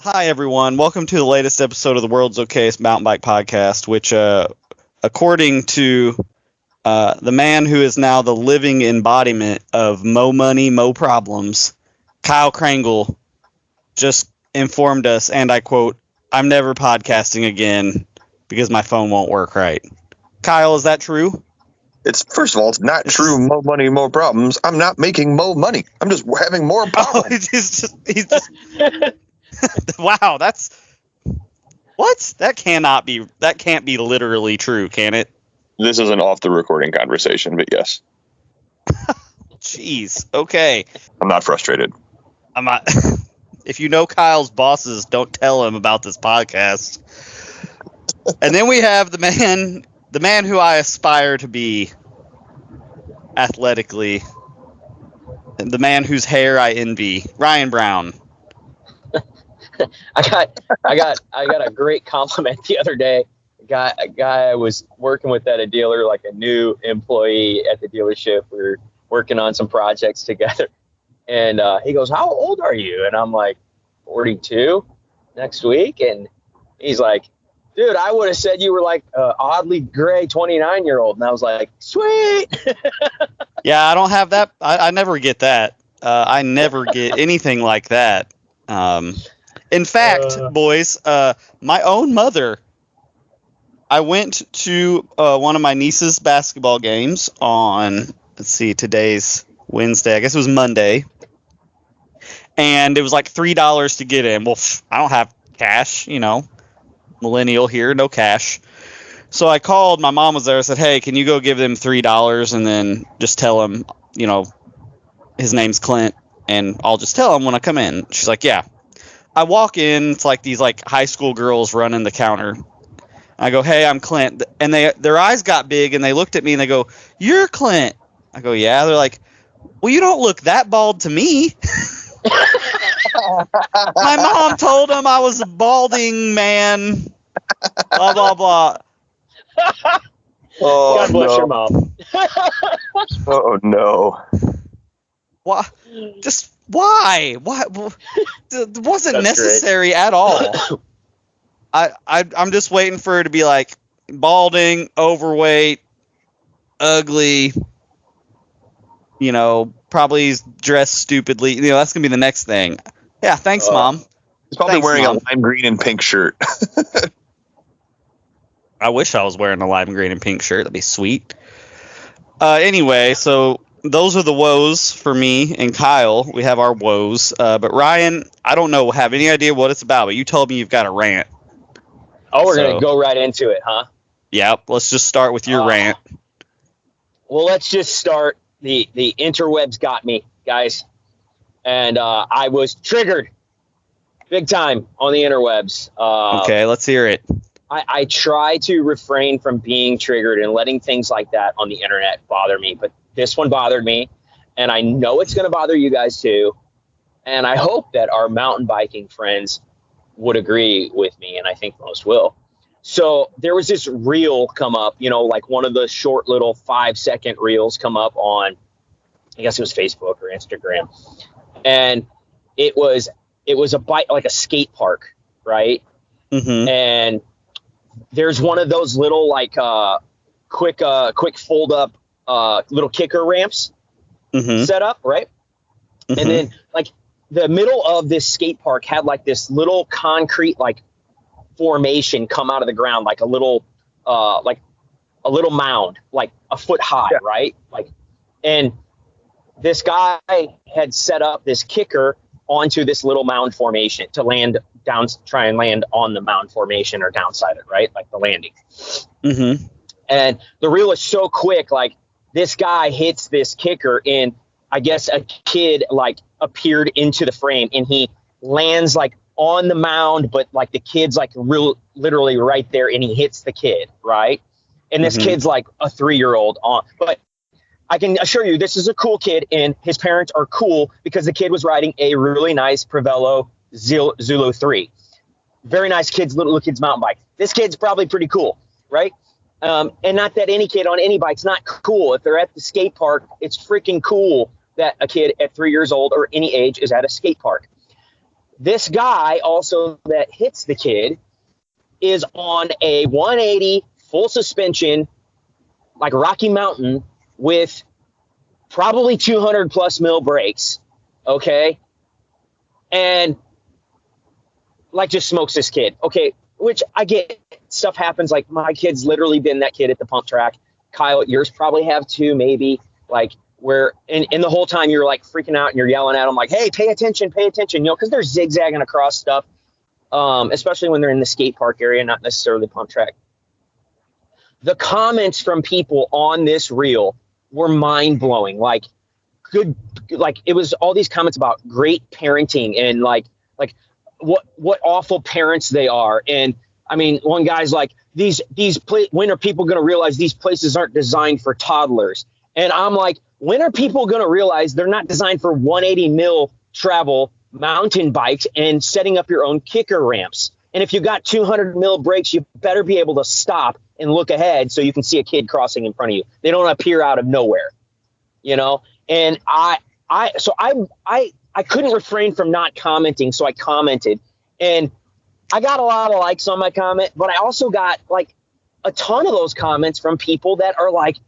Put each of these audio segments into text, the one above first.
Hi, everyone. Welcome to the latest episode of the World's Okayest Mountain Bike Podcast, which, according to the man who is now the living embodiment of Mo Money, Mo Problems, Kyle Krangle, just informed us, and I quote, "I'm never podcasting again because my phone won't work right." Kyle, is that true? First of all, it's not true. Mo money, mo problems. I'm not making mo money. I'm just having more problems. He's just wow, that's what? That can't be literally true, can it? This is an off the recording conversation, but yes. Jeez. Okay. I'm not frustrated. I'm not. If you know Kyle's bosses, don't tell him about this podcast. And then we have the man who I aspire to be athletically, and the man whose hair I envy, Ryan Brown. I got a great compliment the other day. A guy I was working with at a dealer, like a new employee at the dealership. We were working on some projects together, and he goes, "How old are you?" And I'm like, 42 next week. And he's like, "Dude, I would have said you were like oddly gray 29-year-old." And I was like, "Sweet." Yeah, I don't have that. I never get that. I never get anything like that. In fact, boys, my own mother, I went to one of my niece's basketball games on, let's see, today's Wednesday. I guess it was Monday. And it was like $3 to get in. Well, I don't have cash, millennial here, no cash. So I called, my mom was there, I said, "Hey, can you go give them $3 and then just tell him, his name's Klint, and I'll just tell him when I come in." She's like, "Yeah." I walk in, it's like these high school girls running the counter. I go, "Hey, I'm Klint." And their eyes got big and they looked at me and they go, "You're Klint." I go, "Yeah." They're like, "Well, you don't look that bald to me." My mom told them I was a balding man. Blah, blah, blah. Oh, God bless your mom. Oh, no. Why? Just why? Why? It wasn't That's necessary at all. I'm just waiting for her to be like balding, overweight, ugly, probably dressed stupidly. That's going to be the next thing. Yeah, thanks, Mom. He's probably Thanks, wearing Mom. a lime green and pink shirt. I wish I was wearing a lime green and pink shirt. That'd be sweet. Anyway, so those are the woes for me and Kyle. We have our woes. But Ryan, I don't have any idea what it's about, but you told me you've got a rant. Oh, we're going to go right into it, huh? Yep. Let's just start with your rant. Well, let's just start. The interwebs got me, guys. And I was triggered big time on the interwebs. Okay, let's hear it. I try to refrain from being triggered and letting things like that on the internet bother me. But this one bothered me. And I know it's going to bother you guys too. And I hope that our mountain biking friends would agree with me. And I think most will. So there was this reel come up, like one of the short little 5-second reels come up on, I guess it was Facebook or Instagram. And it was a bike, like a skate park, right? Mm-hmm. And there's one of those little quick fold up little kicker ramps set up, right? Mm-hmm. And then the middle of this skate park had this little concrete formation come out of the ground, like a little mound, like a foot high, yeah. Right? And this guy had set up this kicker onto this little mound formation to try and land on the mound formation or downside it, right? Like the landing. Mm-hmm. And the reel is so quick, this guy hits this kicker and I guess a kid appeared into the frame and he lands on the mound, but the kid's literally right there and he hits the kid, right? And this kid's a 3-year-old but I can assure you this is a cool kid and his parents are cool because the kid was riding a really nice Prevello Zulu 3. Very nice little kid's mountain bike. This kid's probably pretty cool, right? And not that any kid on any bike's not cool. If they're at the skate park, it's freaking cool that a kid at 3 years old or any age is at a skate park. this guy also that hits the kid is on a 180 full suspension, like Rocky Mountain, with probably 200 plus mil brakes. Okay. And like just smokes this kid. Okay. Which I get, stuff happens. Like my kid's literally been that kid at the pump track. Kyle, yours probably have too, maybe, like where in the whole time you're like freaking out and you're yelling at them like, hey, pay attention, you know, because they're zigzagging across stuff, especially when they're in the skate park area, not necessarily pump track. The comments from people on this reel were mind blowing. Like it was all these comments about great parenting and like what awful parents they are. And I mean, one guy's like, when are people going to realize these places aren't designed for toddlers? And I'm like, when are people going to realize they're not designed for 180 mil travel mountain bikes and setting up your own kicker ramps? And if you got 200 mil brakes, you better be able to stop and look ahead so you can see a kid crossing in front of you. They don't appear out of nowhere, you know? And I couldn't refrain from not commenting. So I commented, and I got a lot of likes on my comment, but I also got like a ton of those comments from people that are like,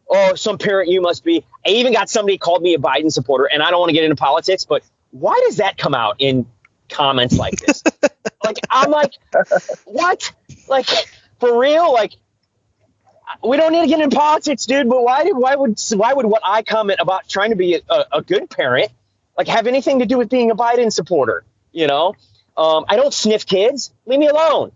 oh, some parent you must be. I even got somebody called me a Biden supporter, and I don't want to get into politics, but why does that come out in comments like this? Like, I'm like, what? Like, for real? Like, we don't need to get into politics, dude, but why would what I comment about trying to be a good parent like have anything to do with being a Biden supporter? You know? I don't sniff kids. Leave me alone.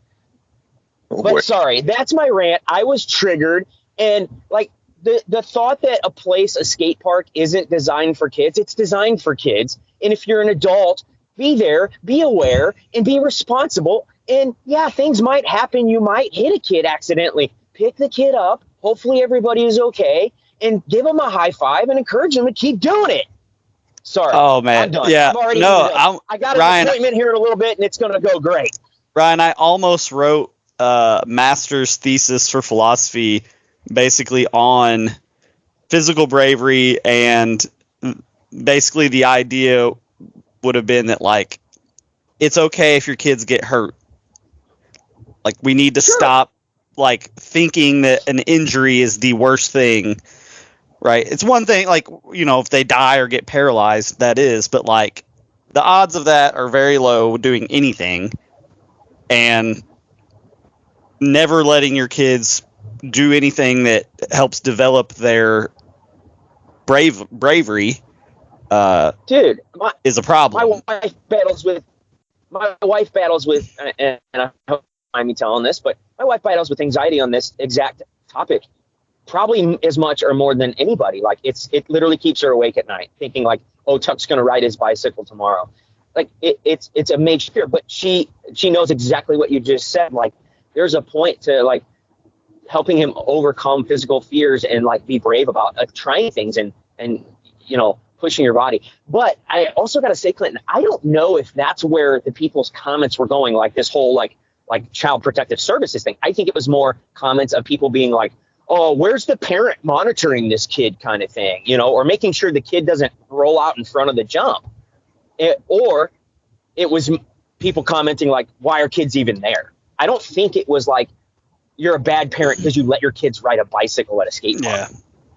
But sorry, that's my rant. I was triggered. And like the thought that a skate park isn't designed for kids, it's designed for kids. And if you're an adult, be there, be aware, and be responsible. And yeah, things might happen. You might hit a kid accidentally. Pick the kid up. Hopefully everybody is okay. And give them a high five and encourage them to keep doing it. Sorry. Oh, man. I'm done. Yeah. I got an appointment here in a little bit, and it's going to go great. Ryan, I almost wrote a master's thesis for philosophy basically on physical bravery, and basically the idea would have been that, like, it's okay if your kids get hurt. Like, we need to stop, like, thinking that an injury is the worst thing. Right. It's one thing, like, you know, if they die or get paralyzed, that is. But, like, the odds of that are very low doing anything. And never letting your kids do anything that helps develop their bravery dude, is a problem. My wife battles with, and I hope I'm telling this, but my wife battles with anxiety on this exact topic. Probably as much or more than anybody. Like it literally keeps her awake at night, thinking like, oh, Tuck's gonna ride his bicycle tomorrow. Like it's a major fear. But she knows exactly what you just said. Like there's a point to like helping him overcome physical fears and like be brave about trying things and you know pushing your body. But I also got to say, Clinton, I don't know if that's where the people's comments were going. Like this whole like child protective services thing. I think it was more comments of people being like, oh, where's the parent monitoring this kid kind of thing, you know, or making sure the kid doesn't roll out in front of the jump. Or it was people commenting like, why are kids even there? I don't think it was like you're a bad parent because you let your kids ride a bicycle at a skate park.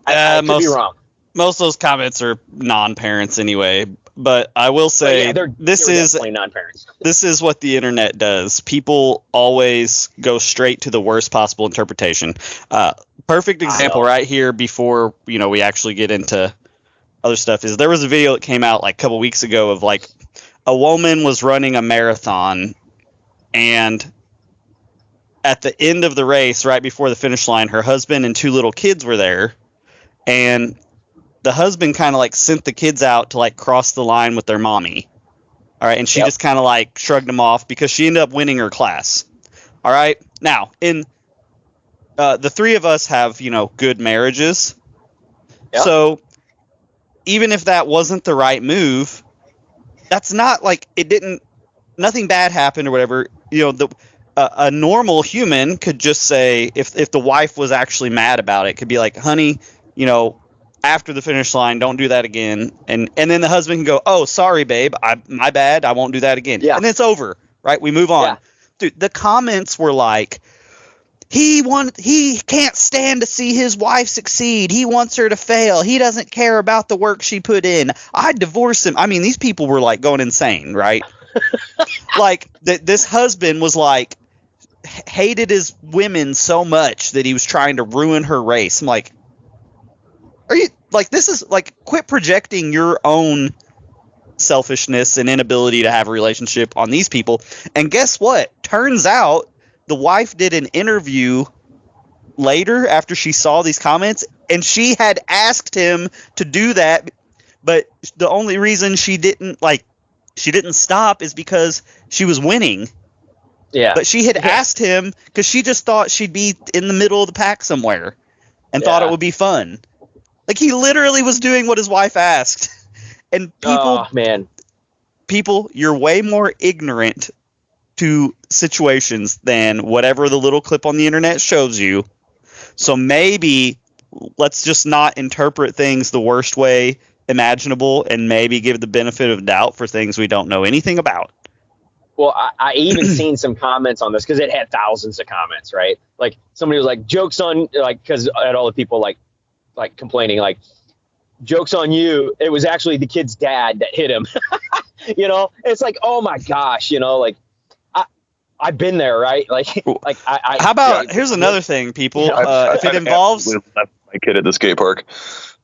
Yeah. I could be wrong. Most of those comments are non-parents anyway. But I will say this is non-parents. This is what the internet does. People always go straight to the worst possible interpretation. Perfect example right here before, you know, we actually get into other stuff is there was a video that came out like a couple weeks ago of like a woman was running a marathon, and at the end of the race, right before the finish line, her husband and two little kids were there, and the husband kind of like sent the kids out to like cross the line with their mommy. All right. And she just kind of like shrugged them off because she ended up winning her class. All right. Now, in the three of us have, you know, good marriages. Yep. So even if that wasn't the right move, that's not like nothing bad happened or whatever. You know, a normal human could just say, if the wife was actually mad about it, could be like, honey, you know, after the finish line, don't do that again. And then the husband can go, oh, sorry, babe, my bad, I won't do that again. Yeah. And then it's over, right? We move on. Yeah. Dude, the comments were like, he can't stand to see his wife succeed. He wants her to fail. He doesn't care about the work she put in. I'd divorce him. I mean, these people were like going insane, right? Like this husband was like, hated his women so much that he was trying to ruin her race. I'm like, are you like, this is like, quit projecting your own selfishness and inability to have a relationship on these people. And guess what? Turns out the wife did an interview later after she saw these comments, and she had asked him to do that, but the only reason she didn't stop is because she was winning. Yeah. But she had asked him because she just thought she'd be in the middle of the pack somewhere and thought it would be fun. Like, he literally was doing what his wife asked. And people, you're way more ignorant to situations than whatever the little clip on the internet shows you. So maybe let's just not interpret things the worst way imaginable and maybe give the benefit of doubt for things we don't know anything about. Well, I even seen some comments on this because it had thousands of comments, right? Like, somebody was like, jokes on, like, because I had all the people like complaining, like, jokes on you. It was actually the kid's dad that hit him. You know, it's like, oh my gosh, you know, like, I've been there, right? Like how about, here's another thing, people. If it involves my kid at the skate park.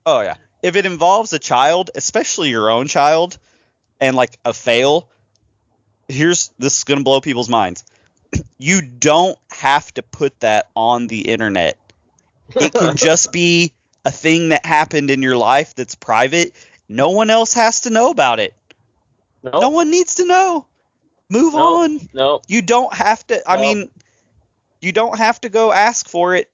Oh yeah. If it involves a child, especially your own child, and like a fail, this is going to blow people's minds. You don't have to put that on the internet. It can just be a thing that happened in your life that's private. No one else has to know about it. Nope. No one needs to know. Move on. No. You don't have to. I mean, you don't have to go ask for it.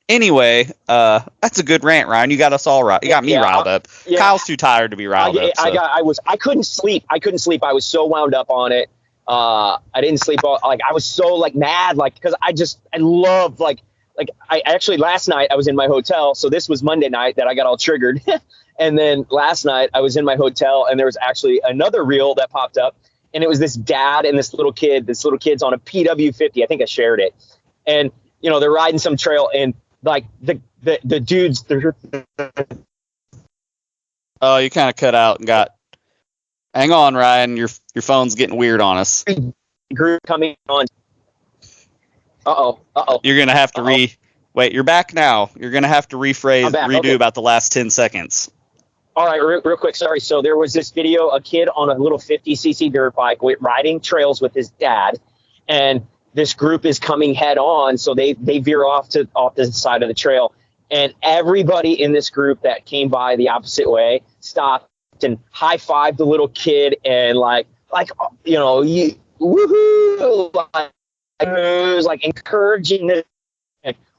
Anyway, that's a good rant, Ryan. You got us all right. You got me riled up. Yeah. Kyle's too tired to be riled up. So. I couldn't sleep. I was so wound up on it. I didn't sleep. Like, I was so like mad, like, because I love like I actually last night I was in my hotel. So this was Monday night that I got all triggered. And then last night I was in my hotel and there was actually another reel that popped up. And it was this dad and this little kid. This little kid's on a PW50. I think I shared it. And, you know, they're riding some trail and like the dudes. Oh, you kind of cut out and got. Hang on, Ryan. Your phone's getting weird on us. Group coming on. Uh-oh. You're going to have to wait, you're back now. You're going to have to redo about the last 10 seconds. All right, real quick. Sorry. So there was this video, a kid on a little 50cc dirt bike riding trails with his dad, and this group is coming head on. So they veer off the side of the trail, and everybody in this group that came by the opposite way stopped and high-fived the little kid and like you know, woohoo, like encouraging this.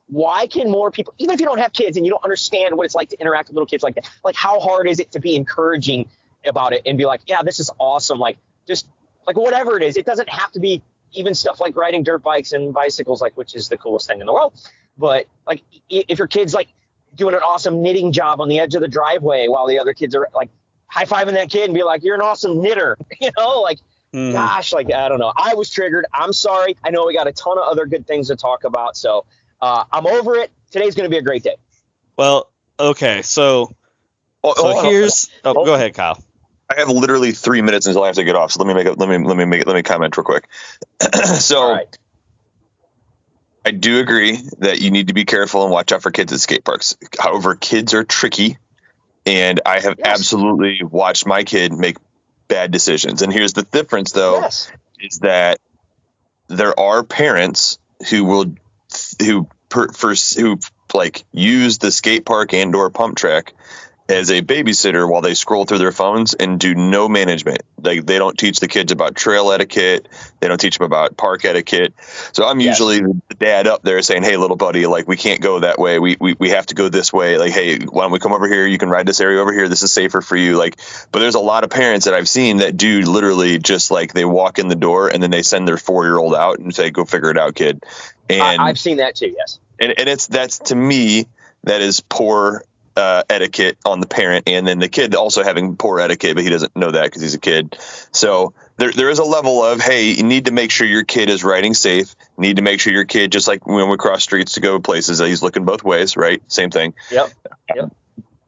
Why can more people, even if you don't have kids and you don't understand what it's like to interact with little kids like that, like how hard is it to be encouraging about it and be like, yeah, this is awesome. Like, just like whatever it is, it doesn't have to be even stuff like riding dirt bikes and bicycles, like, which is the coolest thing in the world. But like, if your kid's like doing an awesome knitting job on the edge of the driveway while the other kids are like high-fiving that kid and be like, you're an awesome knitter, you know, like, gosh, like, I don't know. I was triggered. I'm sorry. I know we got a ton of other good things to talk about. So I'm over it. Today's going to be a great day. Well, okay. So here's. Go ahead, Kyle. I have literally 3 minutes until I have to get off. So let me comment real quick. So right. I do agree that you need to be careful and watch out for kids at skate parks. However, kids are tricky, and I have absolutely watched my kid make bad decisions. And here's the difference, though, is that there are parents who like use the skate park and/or pump track as a babysitter while they scroll through their phones and do no management. They don't teach the kids about trail etiquette. They don't teach them about park etiquette. So I'm usually the dad up there saying, hey, little buddy, like, we can't go that way. We have to go this way. Like, hey, why don't we come over here? You can ride this area over here. This is safer for you. Like, but there's a lot of parents that I've seen that do literally just like they walk in the door and then they send their 4-year-old out and say, go figure it out, kid. And I've seen that too. Yes. And that's, to me, that is poor etiquette on the parent, and then the kid also having poor etiquette, but he doesn't know that because he's a kid. So there is a level of, hey, you need to make sure your kid is riding safe. Need to make sure your kid, just like when we cross streets to go places, that he's looking both ways, right? Same thing. Yep.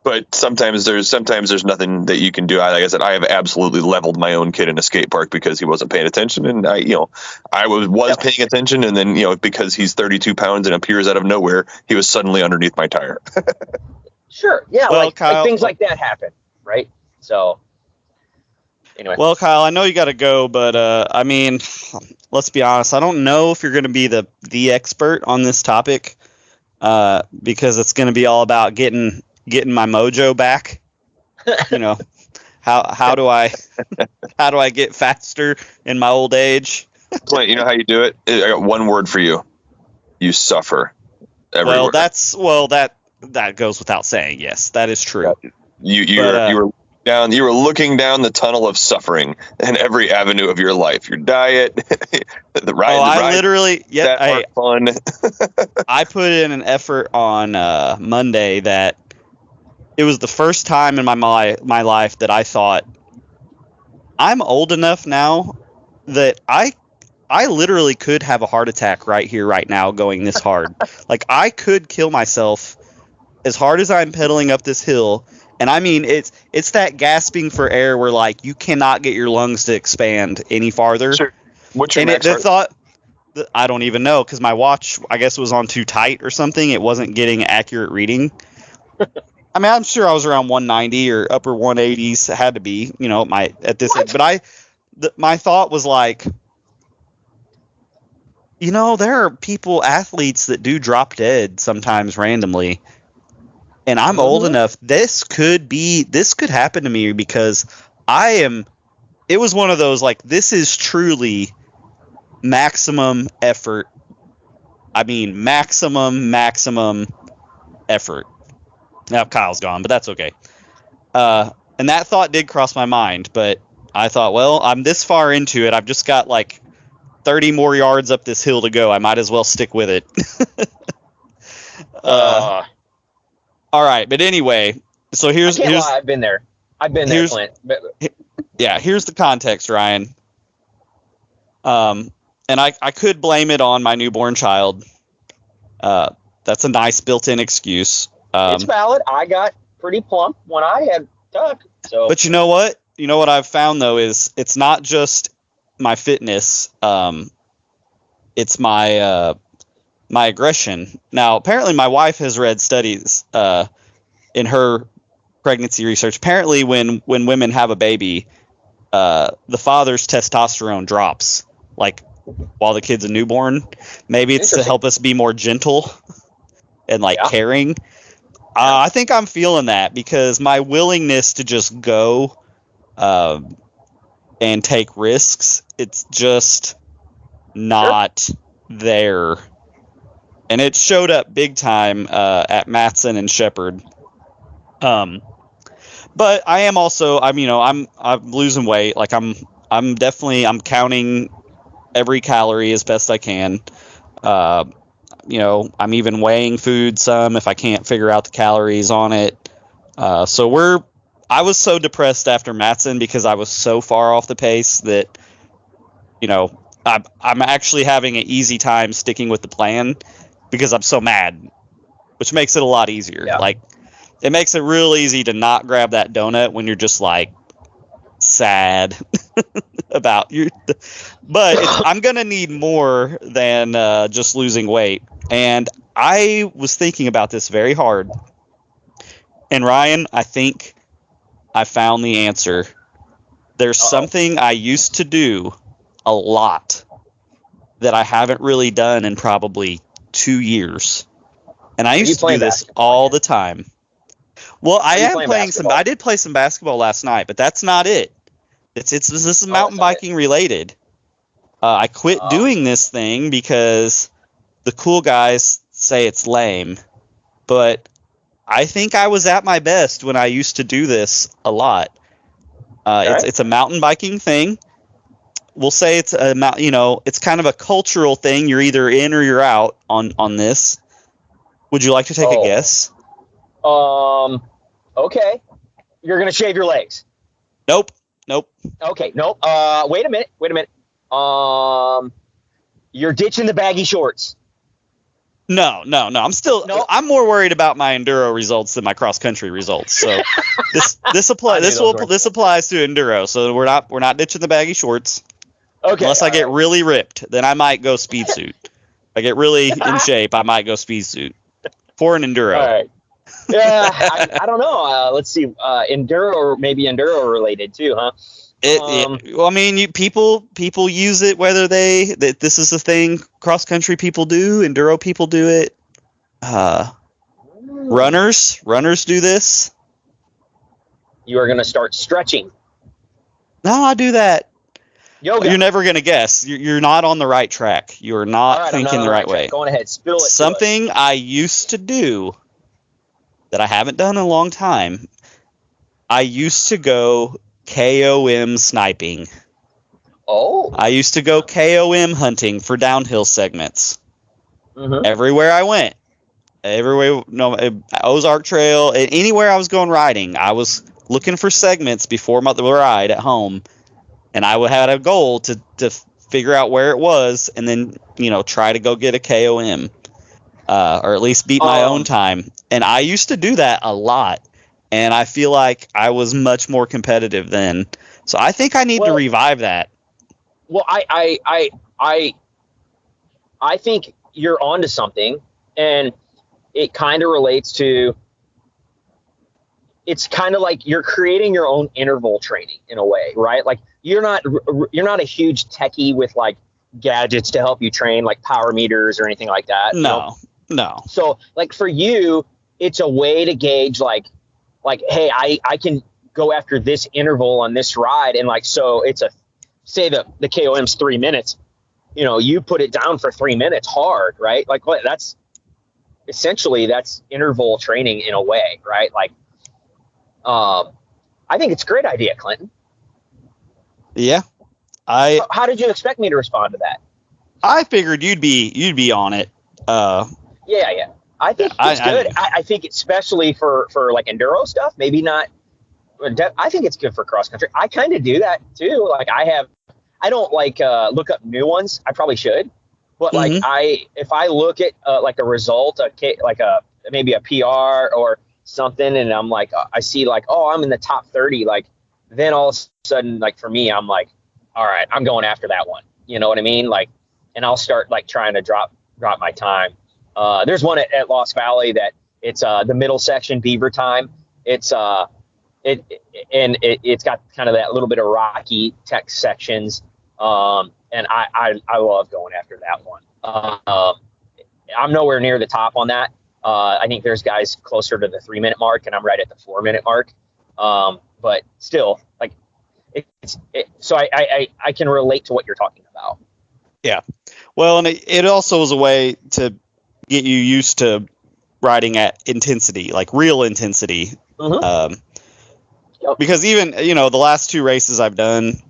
But sometimes there's nothing that you can do. Like I said, I have absolutely leveled my own kid in a skate park because he wasn't paying attention, and I was paying attention, and then because he's 32 pounds and appears out of nowhere, he was suddenly underneath my tire. Sure, yeah, well, like things like that happen, right? So anyway, well, Kyle, I know you got to go, but I mean, let's be honest. I don't know if you're going to be the expert on this topic, because it's going to be all about getting my mojo back. How do I get faster in my old age? Clint, you know how you do it? I got one word for you. You suffer. Everywhere. Well, that goes without saying. Yes, that is true. You were looking down the tunnel of suffering in every avenue of your life. Your diet, the ride. I literally, fun. I put in an effort on Monday that it was the first time in my life that I thought I'm old enough now that I literally could have a heart attack right here, right now, going this hard. Like, I could kill myself as hard as I'm pedaling up this hill. And I mean, it's that gasping for air where, like, you cannot get your lungs to expand any farther. Sure. What's your and max the heart? thought, I don't even know, because my watch, I guess, was on too tight or something. It wasn't getting accurate reading. I mean, I'm sure I was around 190 or upper 180s. It had to be, at this age. But my thought was like, there are athletes that do drop dead sometimes randomly. And I'm old enough. This could happen to me because it was one of those, like, this is truly maximum effort. I mean, maximum effort. Now Kyle's gone, but that's okay. And that thought did cross my mind, but I thought, well, I'm this far into it. I've just got like 30 more yards up this hill to go. I might as well stick with it. All right, but anyway, so here's I've been there. Clint. Yeah, here's the context, Ryan. And I could blame it on my newborn child. That's a nice built-in excuse. It's valid. I got pretty plump when I had Tuck. So, but you know what? You know what I've found though is it's not just my fitness. It's my aggression. Now, apparently, my wife has read studies in her pregnancy research. Apparently, when women have a baby, the father's testosterone drops, like while the kid's a newborn. Maybe it's to help us be more gentle and caring. I think I'm feeling that because my willingness to just go and take risks, it's just not there. And it showed up big time at Matson and Shepherd. But I am also, I'm losing weight. Like I'm counting every calorie as best I can. I'm even weighing food some if I can't figure out the calories on it. I was so depressed after Matson because I was so far off the pace that, I'm actually having an easy time sticking with the plan because I'm so mad, which makes it a lot easier. Yeah. Like, it makes it real easy to not grab that donut when you're just like sad about you. But I'm going to need more than just losing weight. And I was thinking about this very hard. And Ryan, I think I found the answer. There's something I used to do a lot that I haven't really done in probably 2 years. And I used to do this all the time. Well, I am playing I did play some basketball last night, but that's not it. This is mountain biking related. I quit doing this thing because the cool guys say it's lame, but I think I was at my best when I used to do this a lot. It's a mountain biking thing. We'll say it's it's kind of a cultural thing. You're either in or you're out on this. Would you like to take a guess? Okay. You're gonna shave your legs. Nope. Okay. Nope. Wait a minute. You're ditching the baggy shorts. No. No. I'm more worried about my enduro results than my cross country results. So this applies to enduro. So we're not ditching the baggy shorts. Okay. Unless I get really ripped, then I might go speed suit. If I get really in shape, I might go speed suit for an enduro. All right. Yeah, I don't know. Let's see. Enduro, maybe enduro related too, huh? Well, I mean, people use it whether this is a thing cross country people do, enduro people do it. Runners do this. You are going to start stretching. No, I do that. Yoga. You're never going to guess. You're not on the right track. You're not thinking the right way. Go on ahead. Spill it. Something I used to do that I haven't done in a long time. I used to go KOM sniping. Oh. I used to go KOM hunting for downhill segments. Mm-hmm. Everywhere I went. Ozark Trail, anywhere I was going riding, I was looking for segments before the ride at home, and I would have a goal to figure out where it was, and then try to go get a KOM, or at least beat my own time. And I used to do that a lot, and I feel like I was much more competitive then. So I think I need to revive that. Well, I think you're onto something, and it kind of relates to. It's kind of like you're creating your own interval training in a way, right? Like you're not a huge techie with like gadgets to help you train, like power meters or anything like that. No. So like for you, it's a way to gauge like, hey, I can go after this interval on this ride, and like so it's say the KOM's 3 minutes. You put it down for 3 minutes hard, right? Like what? That's interval training in a way, right? Like. I think it's a great idea, Clinton. Yeah. How did you expect me to respond to that? I figured you'd be on it. Yeah. I think it's good. I think especially for like enduro stuff, maybe not. I think it's good for cross country. I kind of do that too. Like I don't like look up new ones. I probably should, but like if I look at like a result, maybe a PR or something, and I'm like, I see like, oh, I'm in the top 30, like then all of a sudden, like for me, I'm like, all right, I'm going after that one. You know what I mean? Like, and I'll start like trying to drop my time. There's one at Lost Valley that it's the middle section beaver time. It's it's got kind of that little bit of rocky tech sections. And I love going after that one. I'm nowhere near the top on that. I think there's guys closer to the 3 minute mark, and I'm right at the 4 minute mark. But still, like, so I can relate to what you're talking about. Yeah. Well, and it also was a way to get you used to riding at intensity, like real intensity. Mm-hmm. Because even, the last 2 races I've done,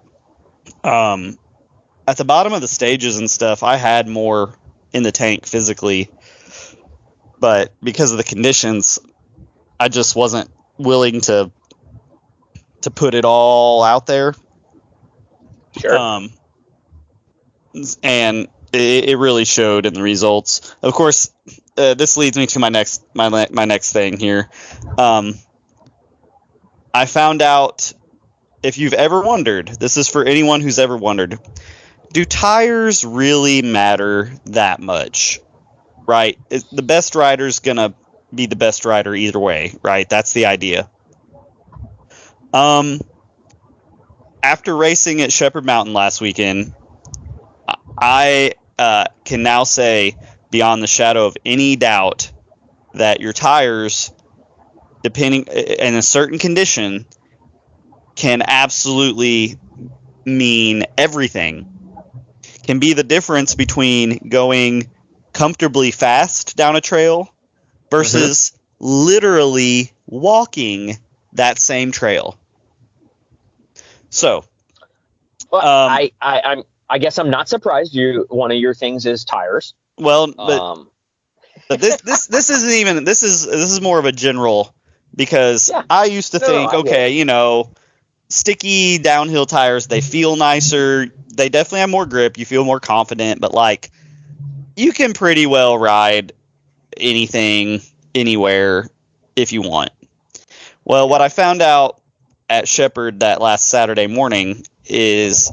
at the bottom of the stages and stuff, I had more in the tank physically. But because of the conditions, I just wasn't willing to put it all out there. Sure. And it really showed in the results. Of course, this leads me to my next thing here. I found out, if you've ever wondered, this is for anyone who's ever wondered, do tires really matter that much? Right? The best rider's going to be the best rider either way, right? That's the idea. After racing at Shepherd Mountain last weekend, I can now say beyond the shadow of any doubt that your tires, depending in a certain condition, can absolutely mean everything. Can be the difference between going comfortably fast down a trail versus literally walking that same trail. So, I guess I'm not surprised. One of your things is tires. Well, but But this isn't even this is more of a general, because I used to think, okay, sticky downhill tires, they feel nicer, they definitely have more grip, you feel more confident, but like you can pretty well ride anything anywhere if you want. Well, what I found out at Shepherd that last Saturday morning is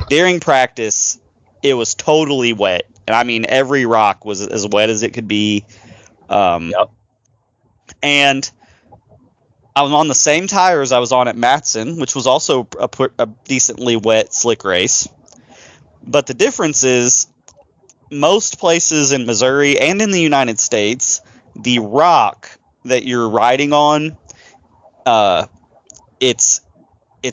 during practice it was totally wet. And I mean, every rock was as wet as it could be. And I was on the same tires I was on at Matson, which was also a decently wet, slick race. But the difference is, most places in Missouri and in the United States, the rock that you're riding on, it's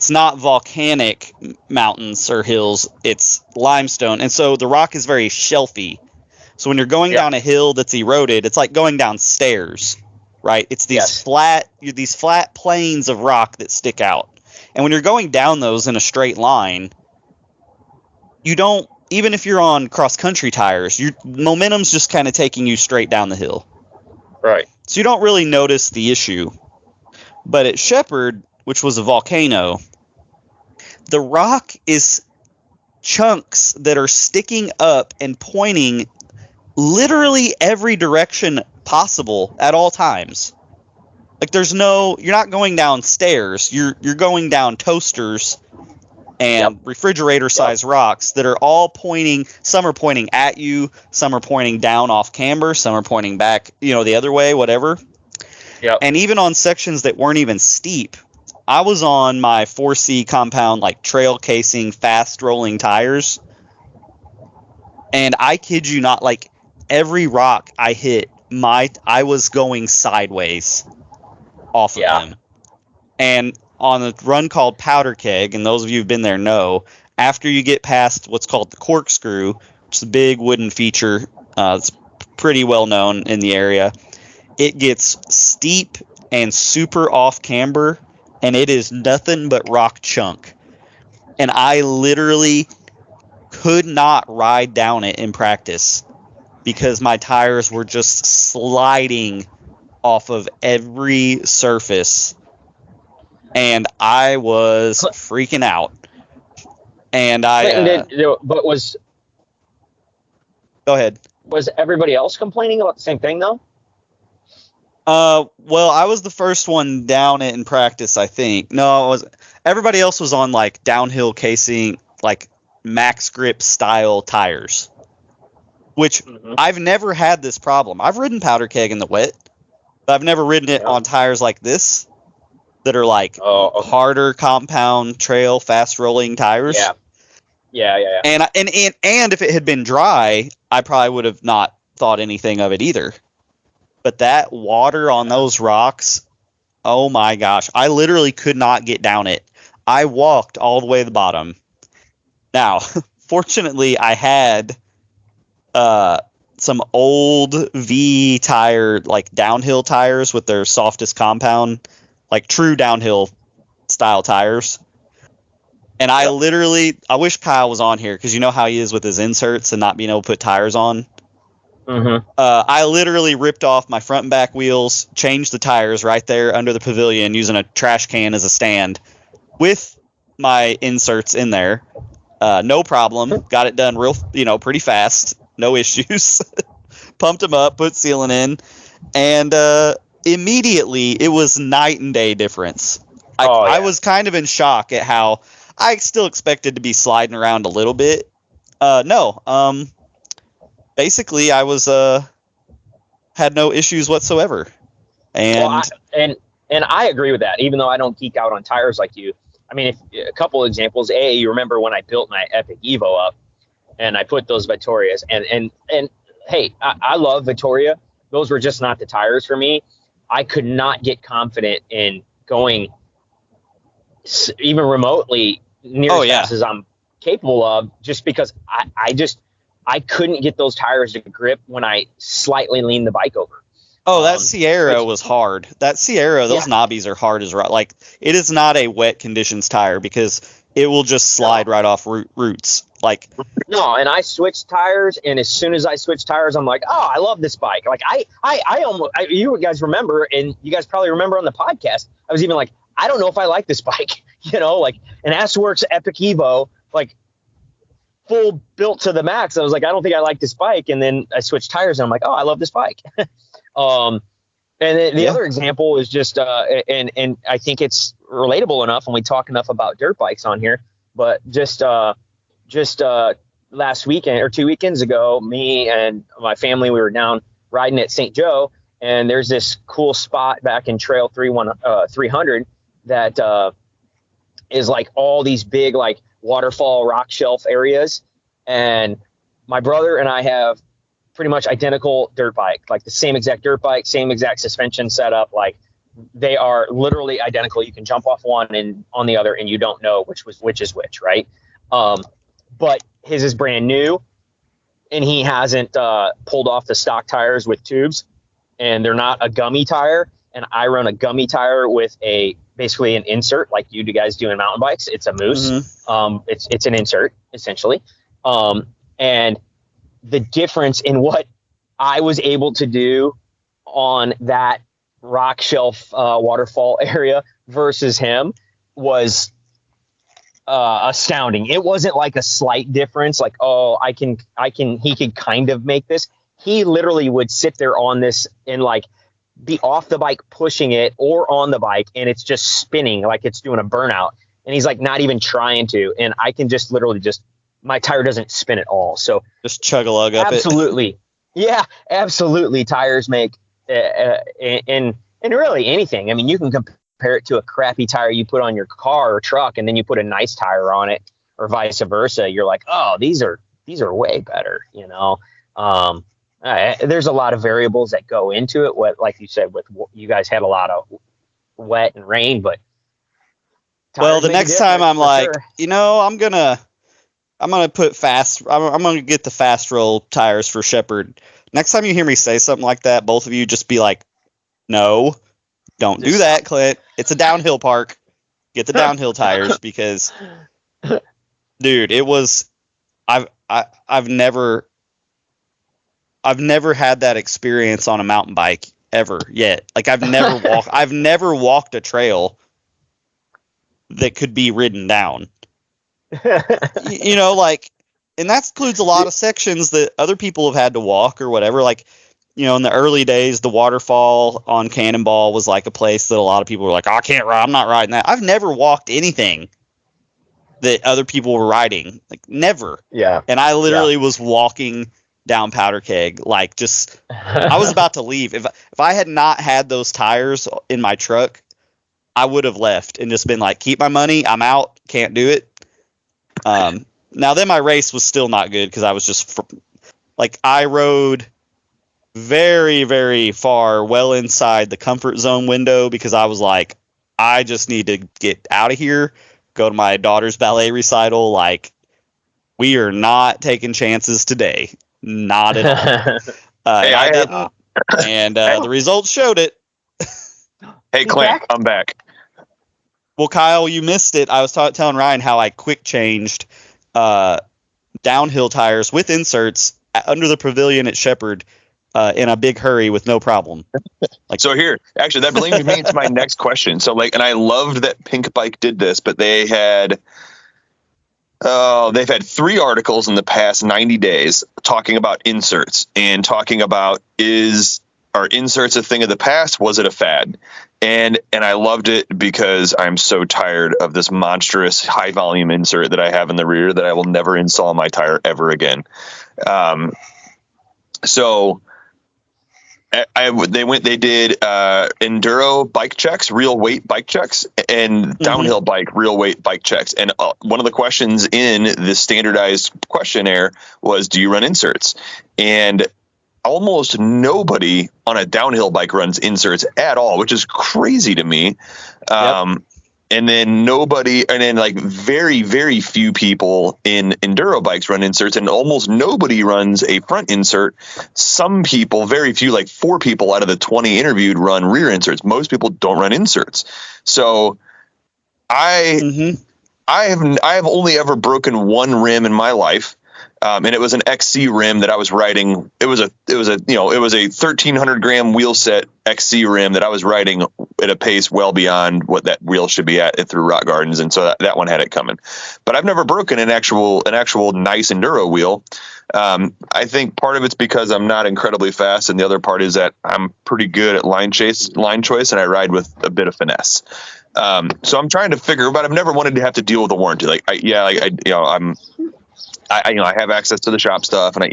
not volcanic mountains or hills, it's limestone. And so the rock is very shelfy. So when you're going down a hill that's eroded, it's like going down stairs, right? It's these flat planes of rock that stick out. And when you're going down those in a straight line, you don't, even if you're on cross-country tires, your momentum's just kind of taking you straight down the hill. Right. So you don't really notice the issue. But at Shepherd, which was a volcano, the rock is chunks that are sticking up and pointing literally every direction possible at all times. Like you're not going down stairs, you're going down toasters and refrigerator-sized rocks that are all pointing. Some are pointing at you, some are pointing down off camber, some are pointing back, the other way, whatever. Yep. And even on sections that weren't even steep, I was on my 4C compound, like trail casing, fast rolling tires. And I kid you not, like every rock I hit, I was going sideways off of them. And on a run called Powder Keg, and those of you who've been there know, after you get past what's called the corkscrew, which is a big wooden feature, it's pretty well known in the area, it gets steep and super off camber, and it is nothing but rock chunk. And I literally could not ride down it in practice because my tires were just sliding off of every surface. And I was freaking out. And go ahead. Was everybody else complaining about the same thing, though? Well, I was the first one down it in practice, I think. No, everybody else was on like downhill casing, like max grip style tires, which I've never had this problem. I've ridden Powder Keg in the wet, but I've never ridden it on tires like this that are like harder compound trail fast rolling tires. Yeah. And if it had been dry, I probably would have not thought anything of it either. But that water on those rocks, oh my gosh, I literally could not get down it. I walked all the way to the bottom. Now, fortunately, I had some old V tire, like downhill tires with their softest compound, like true downhill style tires. And I wish Kyle was on here, because you know how he is with his inserts and not being able to put tires on. I literally ripped off my front and back wheels, changed the tires right there under the pavilion using a trash can as a stand with my inserts in there. No problem. Got it done pretty fast. No issues. Pumped them up, put sealant in, and immediately it was night and day difference. I was kind of in shock at how I still expected to be sliding around a little bit. Basically, I was had no issues whatsoever, and I agree with that. Even though I don't geek out on tires like you, I mean, a couple of examples. You remember when I built my Epic Evo up, and I put those Vittorias, and hey, I love Vittoria. Those were just not the tires for me. I could not get confident in going even remotely near as fast as I'm capable of, just because I couldn't get those tires to grip when I slightly leaned the bike over. Oh, that Sierra was hard. That Sierra, those knobbies are hard as rock. Like, it is not a wet conditions tire, because it will just slide right off roots. Like, no, and I switched tires, and as soon as I switched tires, I'm like, oh, I love this bike. Like you guys remember, and you guys probably remember on the podcast, I was even like, I don't know if I like this bike, like an S-Works Epic Evo, like full built to the max. I was like, I don't think I like this bike. And then I switched tires, and I'm like, oh, I love this bike. And then the other example is just, and I think it's relatable enough, and we talk enough about dirt bikes on here, but just last weekend or 2 weekends ago, me and my family, we were down riding at St. Joe, and there's this cool spot back in Trail 300 that is like all these big like waterfall rock shelf areas. And my brother and I have pretty much identical dirt bike, like the same exact dirt bike, same exact suspension setup. Like they are literally identical. You can jump off one and on the other, and you don't know which is which, right? But his is brand new, and he hasn't pulled off the stock tires with tubes, and they're not a gummy tire. And I run a gummy tire with basically an insert like you guys do in mountain bikes. It's a moose. Mm-hmm. It's an insert essentially. And the difference in what I was able to do on that rock shelf waterfall area versus him was astounding. It wasn't like a slight difference, like, oh, he could kind of make this. He literally would sit there on this and like be off the bike pushing it or on the bike, and it's just spinning like it's doing a burnout, and he's like not even trying to, and I can just literally my tire doesn't spin at all. So just chug a lug up absolutely. Yeah, absolutely. Tires make and really anything. I mean, you can compare it to a crappy tire you put on your car or truck, and then you put a nice tire on it, or vice versa. You're like, oh, these are way better, There's a lot of variables that go into it. What, like you said, with you guys had a lot of wet and rain, but the next time I'm like, sure. I'm gonna put I'm gonna get the fast roll tires for Shepherd. Next time you hear me say something like that, both of you just be like, no, don't do that, Clint. It's a downhill park. Get the downhill tires, because, dude, it was. I've never had that experience on a mountain bike ever yet. Like I've never walked a trail that could be ridden down. Like, and that includes a lot of sections that other people have had to walk or whatever. Like, in the early days, the waterfall on Cannonball was like a place that a lot of people were like, I can't ride. I'm not riding that. I've never walked anything that other people were riding. Like never. Yeah. And I literally was walking down Powder Keg, like just I was about to leave. If I had not had those tires in my truck, I would have left and just been like, keep my money, I'm out, can't do it. Now then my race was still not good, because I was just I rode very, very far, well inside the comfort zone window, because I was like, I just need to get out of here, go to my daughter's ballet recital. Like, we are not taking chances today. Not at all. I didn't, and the results showed it. Hey, Clint, I'm back. Well, Kyle, you missed it. I was telling Ryan how I quick changed downhill tires with inserts under the pavilion at Shepherd in a big hurry with no problem. So here, actually, that brings me to my next question. So and I loved that Pink Bike did this, but they've had 3 articles in the past 90 days talking about inserts and talking about, are inserts a thing of the past? Was it a fad? And I loved it because I'm so tired of this monstrous high volume insert that I have in the rear that I will never install on my tire ever again. So they did enduro bike checks, real weight bike checks, and downhill bike real weight bike checks. And one of the questions in the standardized questionnaire was, do you run inserts? And almost nobody on a downhill bike runs inserts at all, which is crazy to me. Yep. And then very, very few people in enduro bikes run inserts, and almost nobody runs a front insert. Some people, very few, like 4 people out of the 20 interviewed, run rear inserts. Most people don't run inserts. So I I have only ever broken one rim in my life. And it was an XC rim that I was riding. It was a 1,300 gram wheel set XC rim that I was riding at a pace well beyond what that wheel should be at through rock gardens. And so that one had it coming, but I've never broken an actual nice enduro wheel. I think part of it's because I'm not incredibly fast. And the other part is that I'm pretty good at line choice, and I ride with a bit of finesse. So I'm trying to figure, but I've never wanted to have to deal with a warranty. I have access to the shop stuff, and I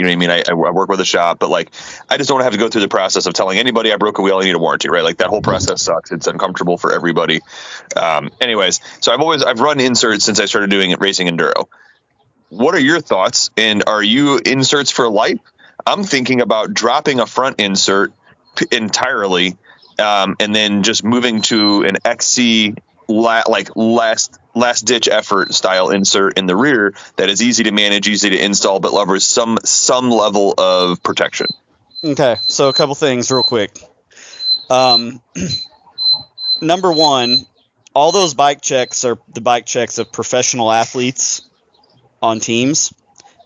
work with a shop, but like, I just don't want to have to go through the process of telling anybody I broke a wheel, I need a warranty, right? Like that whole process sucks. It's uncomfortable for everybody. Anyways, so I've run inserts since I started doing racing enduro. What are your thoughts? And are you inserts for life? I'm thinking about dropping a front insert entirely, and then just moving to an XC last ditch effort style insert in the rear that is easy to manage, easy to install, but offers some level of protection. Okay, so a couple things real quick. Number one, all those bike checks are the bike checks of professional athletes on teams,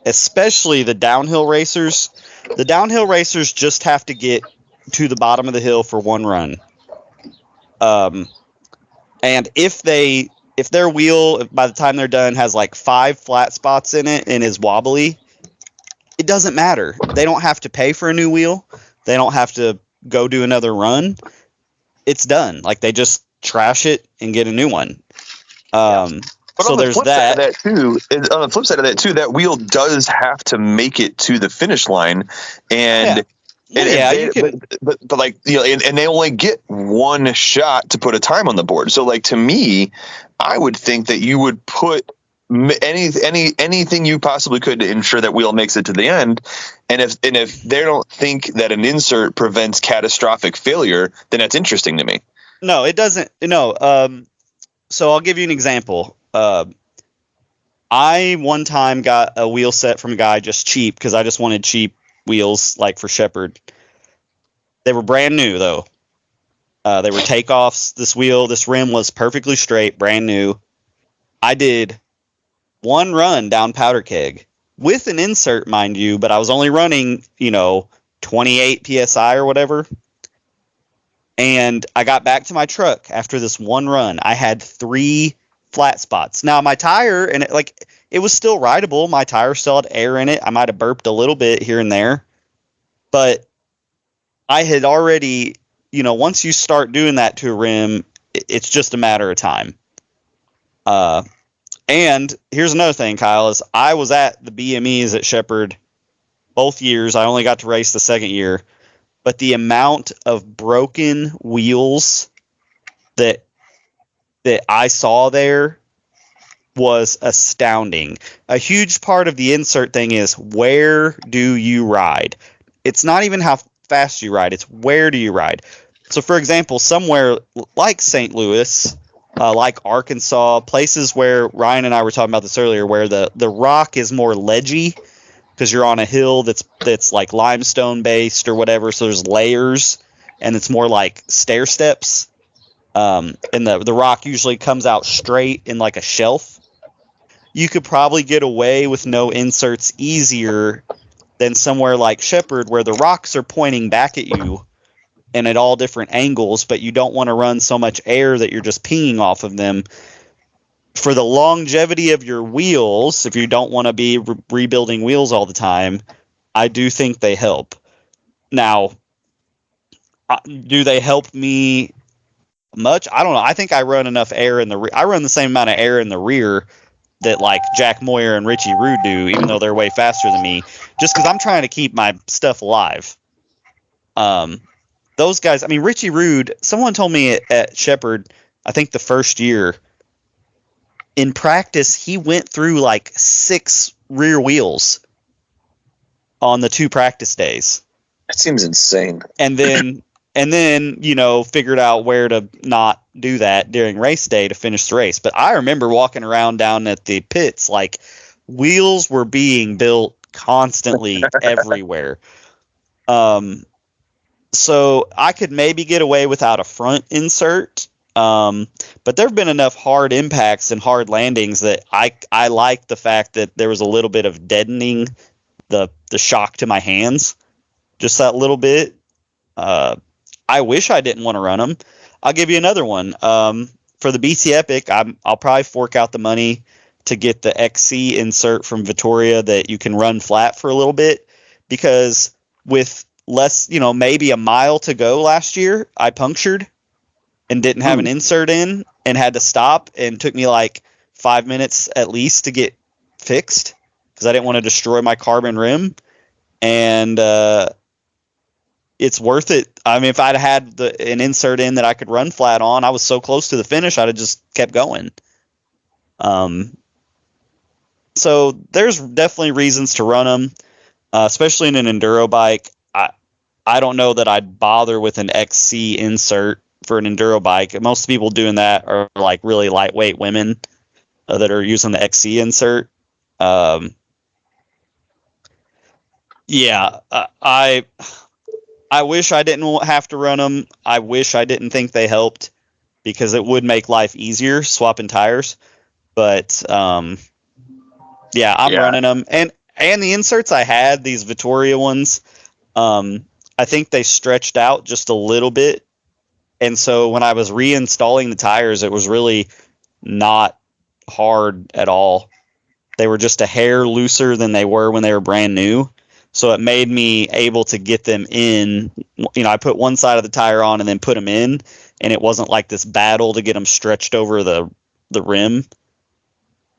especially the downhill racers. The downhill racers just have to get to the bottom of the hill for one run. And if their wheel, by the time they're done, has like 5 flat spots in it and is wobbly, it doesn't matter. They don't have to pay for a new wheel. They don't have to go do another run. It's done. Like, they just trash it and get a new one. But so there's that. On the flip side of that too, that wheel does have to make it to the finish line, and but they only get one shot to put a time on the board. So like, to me, I would think that you would put anything you possibly could to ensure that wheel makes it to the end. And if they don't think that an insert prevents catastrophic failure, then that's interesting to me. No, it doesn't. No. So I'll give you an example. I one time got a wheel set from a guy just cheap because I just wanted cheap wheels, like for Shepherd. They were brand new though. They were takeoffs. This rim was perfectly straight, brand new. I did one run down Powder Keg with an insert, mind you, but I was only running, 28 PSI or whatever. And I got back to my truck after this one run. I had 3 flat spots. Now my tire, and it was still rideable. My tire still had air in it. I might have burped a little bit here and there, but I had already, once you start doing that to a rim, it's just a matter of time. And here's another thing, Kyle, is I was at the BMEs at Shepherd both years. I only got to race the second year, but the amount of broken wheels that I saw there was astounding. A huge part of the insert thing is, where do you ride? It's not even how fast you ride, it's where do you ride. So for example, somewhere like St. Louis, like Arkansas, places where Ryan and I were talking about this earlier, where the rock is more ledgy because you're on a hill that's like limestone based or whatever, so there's layers and it's more like stair steps. And the rock usually comes out straight in like a shelf. You could probably get away with no inserts easier than somewhere like Shepherd, where the rocks are pointing back at you and at all different angles, but you don't want to run so much air that you're just pinging off of them. For the longevity of your wheels, if you don't want to be rebuilding wheels all the time, I do think they help. Now, do they help me much? I don't know. I think I run enough air in the rear. I run the same amount of air in the rear that like Jack Moyer and Richie Rude do, even though they're way faster than me, just because I'm trying to keep my stuff alive. Those guys, I mean, Richie Rude, someone told me at Shepherd, I think the first year, in practice, he went through like 6 rear wheels on the 2 practice days. That seems insane. And then, figured out where to not do that during race day to finish the race. But I remember walking around down at the pits, like, wheels were being built constantly everywhere. So I could maybe get away without a front insert But there have been enough hard impacts and hard landings that I like the fact that there was a little bit of deadening the shock to my hands, just that little bit. I wish I didn't want to run them. I'll give you another one. For the BT Epic, I'll probably fork out the money to get the XC insert from Vittoria that you can run flat for a little bit, because with less, maybe a mile to go last year, I punctured and didn't have an insert in and had to stop, and took me like 5 minutes at least to get fixed because I didn't want to destroy my carbon rim. And it's worth it. I mean, if I'd had an insert in that I could run flat on, I was so close to the finish, I'd have just kept going. So there's definitely reasons to run them, especially in an enduro bike. I don't know that I'd bother with an XC insert for an enduro bike. Most people doing that are like really lightweight women that are using the XC insert. I wish I didn't have to run them. I wish I didn't think they helped, because it would make life easier swapping tires. But I'm running them, and the inserts I had, these Vittoria ones, I think they stretched out just a little bit, and so when I was reinstalling the tires, it was really not hard at all. They were just a hair looser than they were when they were brand new. So it made me able to get them in. I put one side of the tire on and then put them in, and it wasn't like this battle to get them stretched over the rim.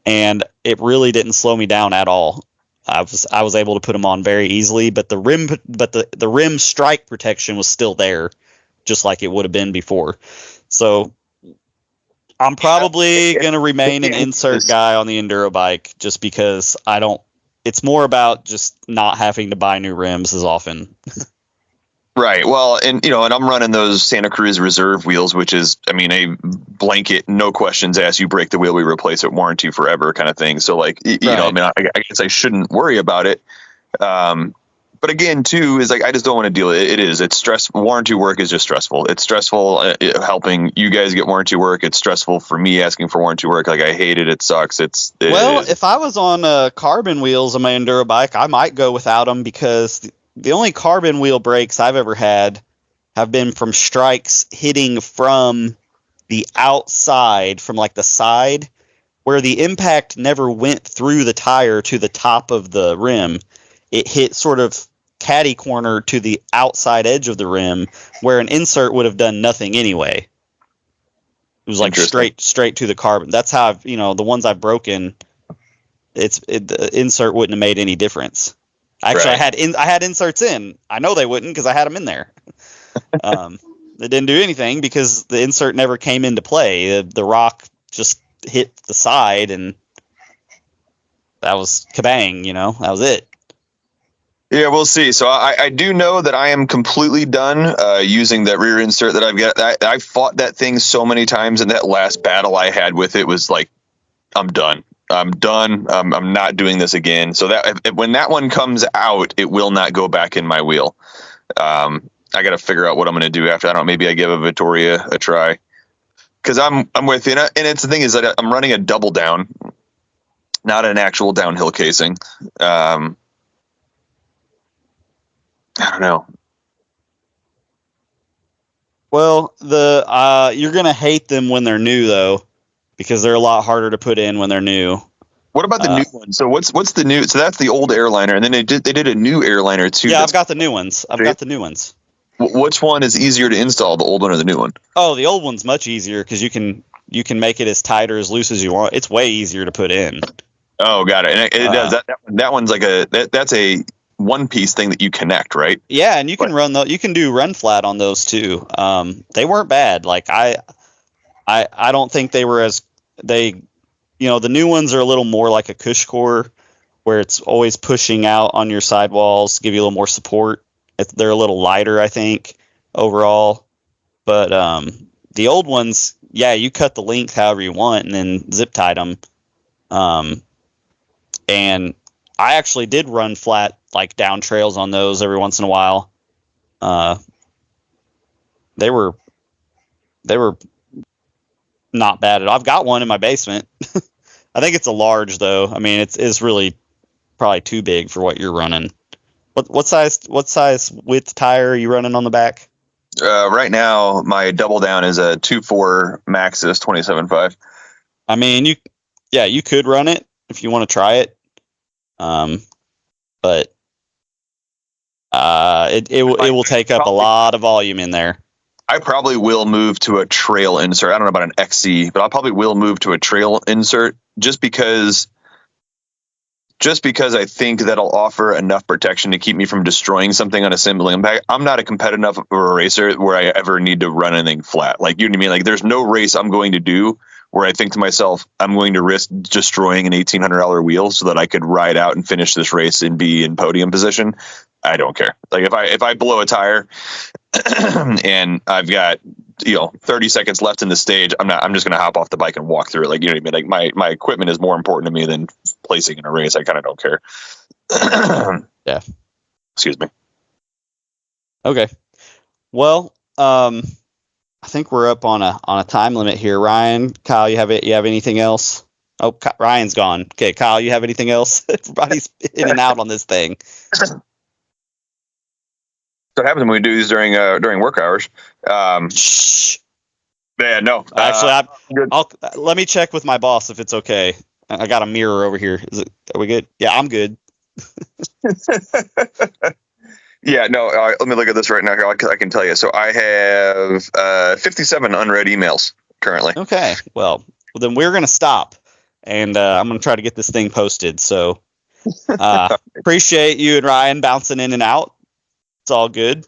And it really didn't slow me down at all. I was able to put them on very easily, but the rim strike protection was still there, just like it would have been before. So I'm probably going to remain an insert guy on the enduro bike, just because it's more about just not having to buy new rims as often. Right. Well, and I'm running those Santa Cruz Reserve wheels, which is, a blanket, no questions asked. You break the wheel, we replace it, warranty forever kind of thing. So I guess I shouldn't worry about it. But again, too, is like, I just don't want to deal with it. It's stressful. Warranty work is just stressful. It's stressful helping you guys get warranty work. It's stressful for me asking for warranty work. Like, I hate it. It sucks. If I was on carbon wheels on my enduro bike, I might go without them, because the only carbon wheel breaks I've ever had have been from strikes hitting from the outside, from like the side, where the impact never went through the tire to the top of the rim. It hit sort of catty corner to the outside edge of the rim, where an insert would have done nothing anyway. It was like straight to the carbon. That's how the ones I've broken, the insert wouldn't have made any difference. Actually, right. I had inserts in. I know they wouldn't, because I had them in there. They didn't do anything because the insert never came into play. The rock just hit the side, and that was kabang. That was it. Yeah, we'll see. So I do know that I am completely done using that rear insert that I've got. I fought that thing so many times, and that last battle I had with it was like, I'm done. I'm not doing this again. So that when that one comes out, it will not go back in my wheel. I got to figure out what I'm going to do after. I don't know. Maybe I give a Vittoria a try, because I'm with you. And it's the thing is that I'm running a double down, not an actual downhill casing. I don't know. Well, you're going to hate them when they're new, though, because they're a lot harder to put in when they're new. What about the new one? So what's the new? So that's the old airliner, and then they did a new airliner too. Yeah, I've got the new ones. Which one is easier to install, the old one or the new one? Oh, the old one's much easier, because you can make it as tight or as loose as you want. It's way easier to put in. Oh, got it. And it does that one's like that's a one piece thing that you connect, right? Yeah, and you can run flat on those too. They weren't bad. Like I don't think they were the new ones are a little more like a cush core, where it's always pushing out on your sidewalls to give you a little more support. They're a little lighter, I think, overall. But the old ones, yeah, you cut the length however you want and then zip tied them. And I actually did run flat, like down trails on those every once in a while. They were not bad at all. I've got one in my basement. I think it's a large though. I mean, it's really probably too big for what you're running. What size width tire are you running on the back? Right now, my double down is a 2.4 Maxxis 27.5. I mean, you could run it if you want to try it. But it will take up a lot of volume in there. I probably will move to a trail insert. I don't know about an XC, but I probably will move to a trail insert just because I think that'll offer enough protection to keep me from destroying something on a single impact. I'm not a competitive enough of a racer where I ever need to run anything flat. Like, you know what I mean? Like, there's no race I'm going to do where I think to myself, I'm going to risk destroying an $1,800 wheel so that I could ride out and finish this race and be in podium position. I don't care. Like, if I blow a tire and I've got 30 seconds left in the stage, I'm just gonna hop off the bike and walk through it. Like, you know what I mean? Like, my equipment is more important to me than placing in a race. I kind of don't care. Yeah. Excuse me. Okay. Well, I think we're up on a time limit here. Ryan, Kyle, you have anything else? Oh, Ryan's gone. Okay, Kyle, you have anything else? Everybody's in and out on this thing. What happens when we do these during work hours? Shh. Yeah, no. Actually, let me check with my boss if it's okay. I got a mirror over here. Are we good? Yeah, I'm good. Yeah, no. Let me look at this right now. I can tell you. So I have 57 unread emails currently. Okay. Well, then we're gonna stop, and I'm gonna try to get this thing posted. So appreciate you and Ryan bouncing in and out. It's all good.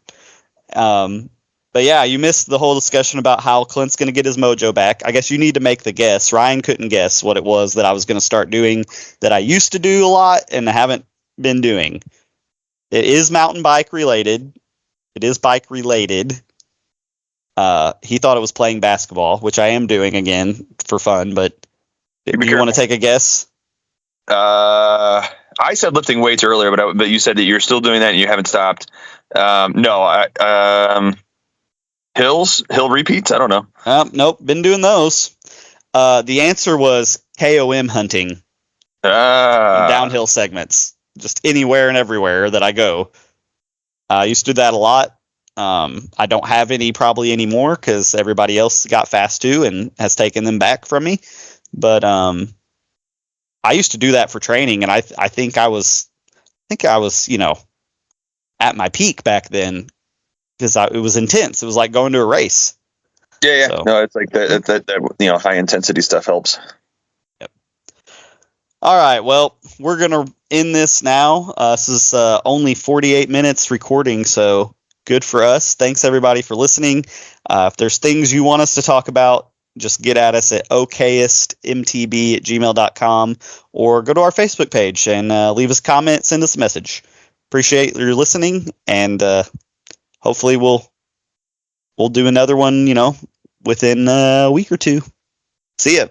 But yeah, you missed the whole discussion about how Klint's going to get his mojo back. I guess you need to make the guess. Ryan couldn't guess what it was that I was going to start doing that I used to do a lot and haven't been doing. It is mountain bike related. It is bike related. He thought it was playing basketball, which I am doing again for fun, but do you want to take a guess? I said lifting weights earlier, but you said that you're still doing that and you haven't stopped. No, hill repeats. I don't know. Nope, been doing those. The answer was KOM hunting. Downhill segments, just anywhere and everywhere that I go. I used to do that a lot. I don't have any probably anymore because everybody else got fast too and has taken them back from me. But I used to do that for training, and I think I was at my peak back then because it was intense. It was like going to a race. Yeah. So, no, it's like that high intensity stuff helps. Yep. All right. Well, we're gonna end this now. This is only 48 minutes recording, so good for us. Thanks everybody for listening. If there's things you want us to talk about, just get at us at okayestmtb@gmail.com or go to our Facebook page and leave us a comment, send us a message. Appreciate your listening, and hopefully we'll do another one, within a week or two. See ya.